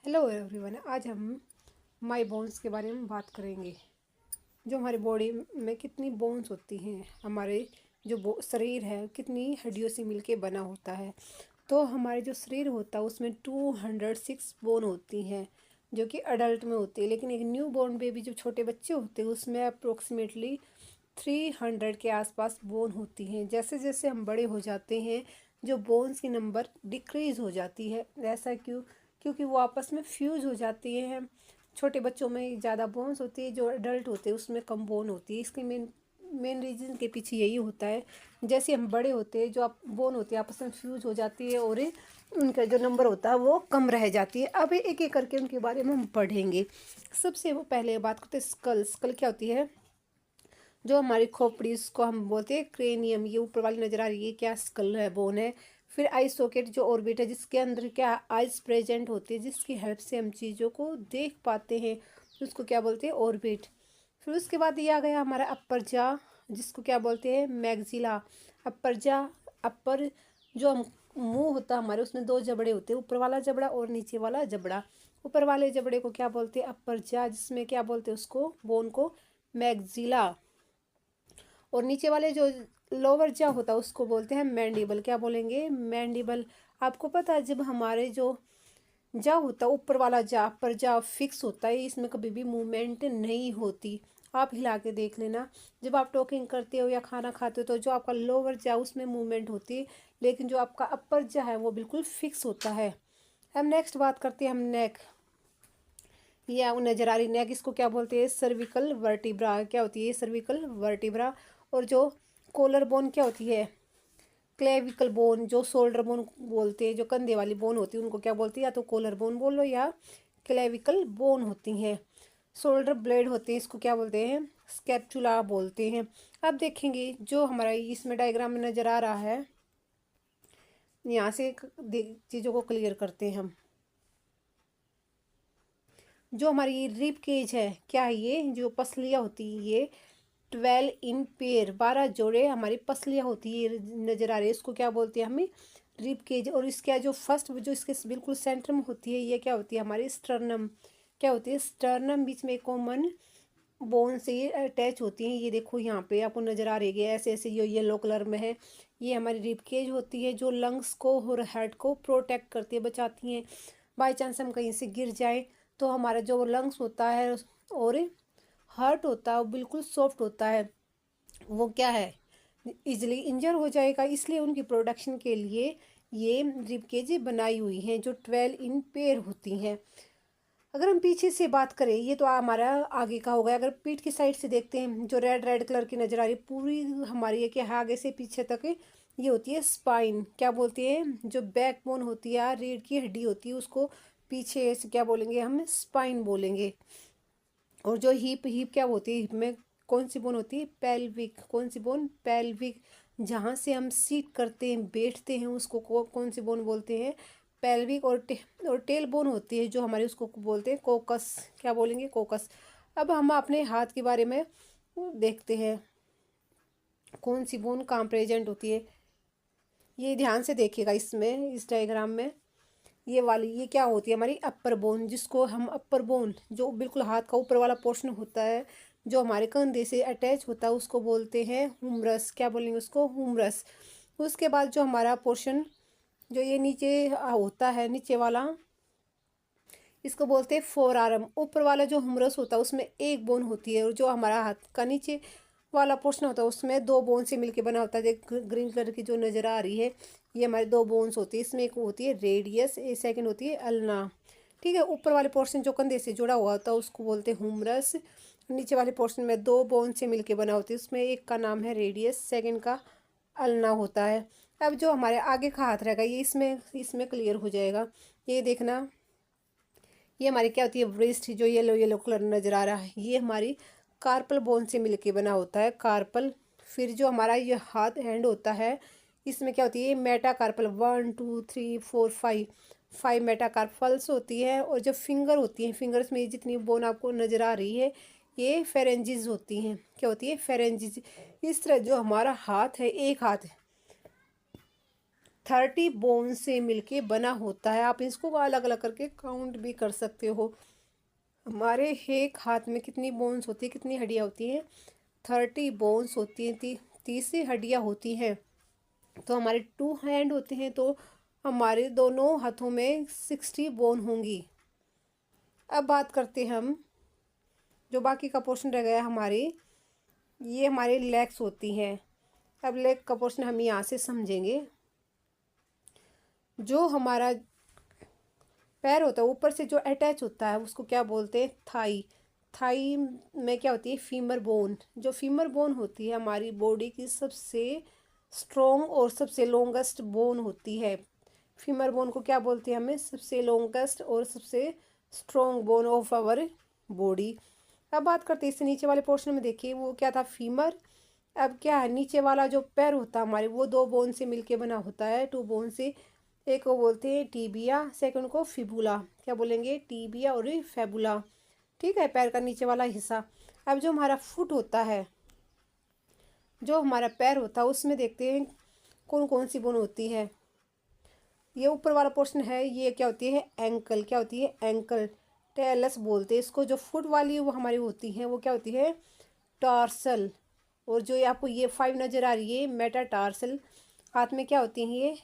Hello everyone. आज हम माई bones के बारे में बात करेंगे। जो हमारी बॉडी में कितनी बोन्स होती हैं, हमारे जो शरीर है कितनी हड्डियों से मिलके बना होता है। तो हमारे जो शरीर होता है उसमें 206 बोन होती हैं, जो कि अडल्ट में होती है। लेकिन एक न्यू बॉर्न बेबी जो छोटे बच्चे होते हैं उसमें अप्रोक्सीमेटली 300 के आसपास बोन होती हैं। जैसे जैसे हम बड़े हो जाते हैं जो बोन्स की नंबर डिक्रीज़ हो जाती है। ऐसा क्यों? क्योंकि वो आपस में फ्यूज हो जाती हैं। छोटे बच्चों में ज़्यादा बोन्स होती है, जो अडल्ट होते हैं उसमें कम बोन होती है। इसके मेन मेन रीज़न के पीछे यही होता है। जैसे हम बड़े होते हैं जो आप बोन होती है आपस में फ्यूज हो जाती है और उनका जो नंबर होता है वो कम रह जाती है। अब एक एक करके उनके बारे में हम पढ़ेंगे। सबसे वो पहले बात करते हैं स्कल। स्कल क्या होती है? जो हमारी खोपड़ी, उसको हम बोलते हैं क्रेनियम। ये ऊपर वाली नज़र आ रही है, क्या स्कल है, बोन है। फिर आई सॉकेट जो ऑर्बिट है, जिसके अंदर क्या आइज प्रेजेंट होती है, जिसकी हेल्प से हम चीज़ों को देख पाते हैं, उसको क्या बोलते हैं? ऑर्बिट। फिर उसके बाद ये आ गया हमारा अपर जा, जिसको क्या बोलते हैं? मैग्जिला। अपर जा, अपर जो हम मुंह होता है हमारे, उसमें दो जबड़े होते हैं, ऊपर वाला जबड़ा और नीचे वाला जबड़ा। ऊपर वाले जबड़े को क्या बोलते हैं? अपर जा, जिसमें क्या बोलते हैं उसको, बोन को, मैग्जिला। और नीचे वाले जो लोअर जा होता है उसको बोलते हैं मैंडिबल। क्या बोलेंगे? मैंडिबल। आपको पता है जब हमारे जो जा होता है ऊपर वाला जा, पर जा फिक्स होता है, इसमें कभी भी मूवमेंट नहीं होती। आप हिला के देख लेना, जब आप टॉकिंग करते हो या खाना खाते हो तो जो आपका लोअर जा उसमें मूवमेंट होती है, लेकिन जो आपका अपर जा है वो बिल्कुल फिक्स होता है। हम नेक्स्ट बात करते हैं हम नेक। ये वो नजर आ रही नेक, इसको क्या बोलते हैं? Cervical vertebra. क्या होती है? Cervical vertebra. और जो कोलर बोन क्या होती है? Clavicle bone. जो शोल्डर बोन बोलते हैं, जो कंधे वाली बोन होती है, उनको क्या बोलते हैं? या तो कोलर बोन बोल लो या क्लेविकल बोन होती हैं। शोल्डर ब्लेड होते हैं, इसको क्या बोलते हैं? स्कैपुला बोलते हैं। अब देखेंगे जो हमारा इसमें डायग्राम में नज़र आ रहा है, यहाँ से चीज़ों को क्लियर करते हैं हम। जो हमारी रिब केज है, क्या है ये? जो पसलियाँ होती है, ये 12 इन पेयर, 12 जोड़े हमारी पसलियाँ होती है, नज़र आ रही है। इसको क्या बोलते हैं हमें? Rib cage. और इसका जो फर्स्ट जो इसके बिल्कुल सेंटर में होती है, ये क्या होती है? हमारी स्टर्नम। क्या होती है? स्टर्नम। बीच में कॉमन बोन से ये अटैच होती हैं। ये देखो यहाँ पे आपको नज़र आ रही है, ऐसे ऐसे ये येलो कलर में है। ये हमारी रिब केज होती है, जो लंग्स को और हार्ट को प्रोटेक्ट करती है, बचाती हैं। बाई चांस हम कहीं से गिर जाए तो हमारा जो लंग्स होता है और हार्ट होता है वो बिल्कुल सॉफ्ट होता है, वो क्या है? इजीली इंजर हो जाएगा। इसलिए उनकी प्रोटेक्शन के लिए ये रिब केज बनाई हुई हैं, जो 12 इन पेयर होती हैं। अगर हम पीछे से बात करें, ये तो हमारा आगे का हो गया। अगर पीठ की साइड से देखते हैं, जो रेड रेड कलर की नज़र आ रही है पूरी हमारी है कि आगे से पीछे तक ये होती है स्पाइन। क्या बोलते हैं? जो बैकबोन होती है, रीढ़ की हड्डी होती है, उसको पीछे से क्या बोलेंगे? हम स्पाइन बोलेंगे। और जो हिप, हिप क्या होती है? हिप में कौन सी बोन होती है? पेल्विक। कौन सी बोन? पेल्विक। जहाँ से हम सीट करते हैं, बैठते हैं, उसको कौन सी बोन बोलते हैं? पेल्विक। और टेल बोन होती है जो हमारे, उसको बोलते हैं कोकस। क्या बोलेंगे? कोकस। अब हम अपने हाथ के बारे में देखते हैं, कौन सी बोन कहाँ प्रेजेंट होती है। ये ध्यान से देखिएगा, इसमें इस डायग्राम में ये वाली, ये क्या होती है? हमारी अपर बोन। जिसको हम अपर बोन, जो बिल्कुल हाथ का ऊपर वाला पोर्शन होता है, जो हमारे कंधे से अटैच होता है, उसको बोलते हैं हुमरस। क्या बोलेंगे उसको? हुमरस। उसके बाद जो हमारा पोर्शन जो ये नीचे होता है, नीचे वाला, इसको बोलते हैं फोर आर्म। ऊपर वाला जो हुमरस होता है उसमें एक बोन होती है, और जो हमारा हाथ का नीचे वाला पोर्शन होता है उसमें दो बोन से मिलके बना होता है। ग्रीन कलर की जो नज़र आ रही है, ये हमारी दो बोन्स होती है। इसमें एक होती है रेडियस, एक सेकंड होती है अल्ना। ठीक है। ऊपर वाले पोर्शन जो कंधे से जुड़ा हुआ होता है उसको बोलते हैं हुमरस। नीचे वाले पोर्शन में दो बोन से मिलके बना होती है, उसमें एक का नाम है रेडियस, सेकेंड का अल्ना होता है। अब जो हमारे आगे का हाथ रहेगा, ये इसमें इसमें क्लियर हो जाएगा। ये देखना, ये हमारी क्या होती है? ब्रेस्ट। जो येलो येलो कलर नज़र आ रहा है, ये हमारी कार्पल बोन से मिलके बना होता है, कार्पल। फिर जो हमारा ये हाथ हैंड होता है, इसमें क्या होती है? मेटाकार्पल। 1 2 3 4 5, 5 मेटाकार्पल्स होती है। और जो फिंगर होती हैं, फिंगर्स में जितनी बोन आपको नज़र आ रही है, ये फेरेंजिस होती हैं। क्या होती है? फेरेंजिस। इस तरह जो हमारा हाथ है, एक हाथ है, 30 बोन से मिलके बना होता है। आप इसको अलग अलग करके काउंट भी कर सकते हो। हमारे एक हाथ में कितनी बोन्स होती है, कितनी हड्डियाँ होती हैं? 30 बोन्स होती हैं, 30 हड्डियाँ होती हैं। तो हमारे 2 हैंड होते हैं, तो हमारे दोनों हाथों में 60 बोन होंगी। अब बात करते हैं हम, जो बाकी का पोर्शन रह गया हमारी, ये हमारी लेग्स होती हैं। अब लेग का पोर्शन हम यहाँ से समझेंगे। जो हमारा पैर होता है ऊपर से जो अटैच होता है उसको क्या बोलते हैं? थाई। थाई में क्या होती है? Femur bone. जो फीमर बोन होती है हमारी बॉडी की सबसे स्ट्रॉन्ग और सबसे लॉन्गेस्ट बोन होती है। फीमर बोन को क्या बोलते हैं? हमें सबसे लॉन्गेस्ट और सबसे strong bone of our body. अब बात करते हैं इससे नीचे वाले पोर्शन में। देखिए वो क्या था? फीमर। अब क्या है, नीचे वाला जो पैर होता है हमारे, वो 2 बोन से मिलके बना होता है, 2 बोन से। एक को बोलते हैं टीबिया, सेकंड को फिबुला। क्या बोलेंगे? टीबिया और फेबुला। ठीक है, पैर का नीचे वाला हिस्सा। अब जो हमारा फुट होता है, जो हमारा पैर होता है, उसमें देखते हैं कौन कौन सी बोन होती है। ये ऊपर वाला पोर्शन है, ये क्या होती है? एंकल। क्या होती है? एंकल। टेलस बोलते हैं इसको। जो फुट वाली वो हमारी होती है, वो क्या होती है? टार्सल। और जो ये आपको ये 5 नज़र आ रही है, मेटाटार्सल। हाथ में क्या होती है ये?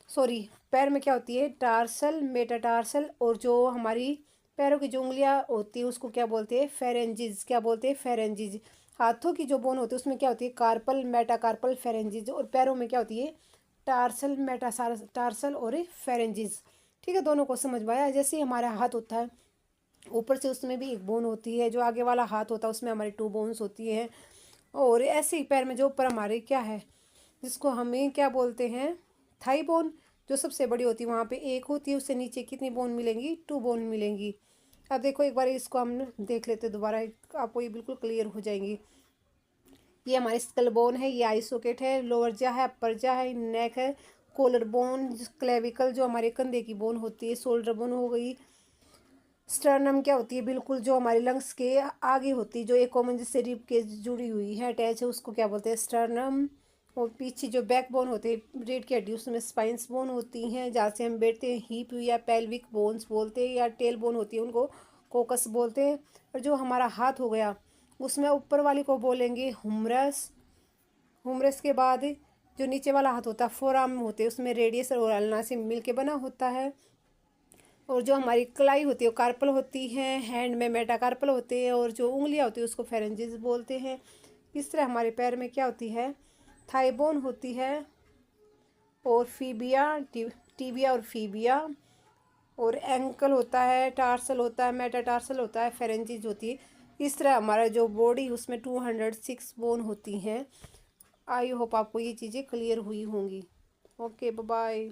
सॉरी, पैर में क्या होती है? Tarsal, metatarsal. और जो हमारी पैरों की जो उंगलियां होती है उसको क्या बोलते हैं? फेरेंजिज। क्या बोलते हैं? फेरेंजिज। हाथों की जो बोन होती है उसमें क्या होती है? Carpal, metacarpal, phalanges. और पैरों में क्या होती है? टार्सल, टार्सल और फेरेंजिज। ठीक है, दोनों को समझ में आया? जैसे ही हमारा हाथ होता है, ऊपर से उसमें भी एक बोन होती है। जो आगे वाला हाथ होता है उसमें हमारी 2 बोन्स होती है। और ऐसे ही पैर में जो ऊपर हमारे क्या है, जिसको हमें क्या बोलते हैं? Thigh bone. जो सबसे बड़ी होती है वहाँ पे एक होती है, उससे नीचे कितनी बोन मिलेंगी? 2 बोन मिलेंगी। अब देखो एक बार इसको हम देख लेते हैं दोबारा, आपको ये बिल्कुल क्लियर हो जाएंगी। ये हमारी स्कल बोन है, ये आई सॉकेट है, लोअर जा है, अपर जा है, नेक है, कॉलर बोन, क्लेविकल जो हमारे कंधे की बोन होती है, शोल्डर बोन हो गई। स्टर्नम क्या होती है? बिल्कुल जो हमारे लंग्स के आगे होती है, जो एक कॉमन जिससे रिब के जुड़ी हुई है, अटैच है, उसको क्या बोलते हैं? स्टर्नम। और पीछे जो बैक बोन होते हैं, रीढ़ की हड्डी, उसमें स्पाइंस बोन होती हैं, जहाँ से हम बैठते हैं, हिप या पेल्विक बोन्स बोलते हैं, या टेल बोन होती है, उनको कोकस बोलते हैं। और जो हमारा हाथ हो गया, उसमें ऊपर वाली को बोलेंगे हुमरस। हुमरस के बाद जो नीचे वाला हाथ होता है, फोर आर्म होते हैं, उसमें रेडियस और अल्ना से मिल के बना होता है। और जो हमारी कलाई होती है वो कार्पल होती है, हैंड में मेटाकार्पल होते हैं, और जो उंगलियां होती है उसको फेरेंजिस बोलते हैं। इस तरह हमारे पैर में क्या होती है? थाई बोन होती है, और फीबिया, टीबिया और फीबिया। और एंकल होता है, टार्सल होता है, मेटाटार्सल होता है, फेरेंजिस होती है। इस तरह हमारा जो बॉडी उसमें 206 बोन होती हैं। आई होप आपको ये चीज़ें क्लियर हुई होंगी। Okay, bye bye.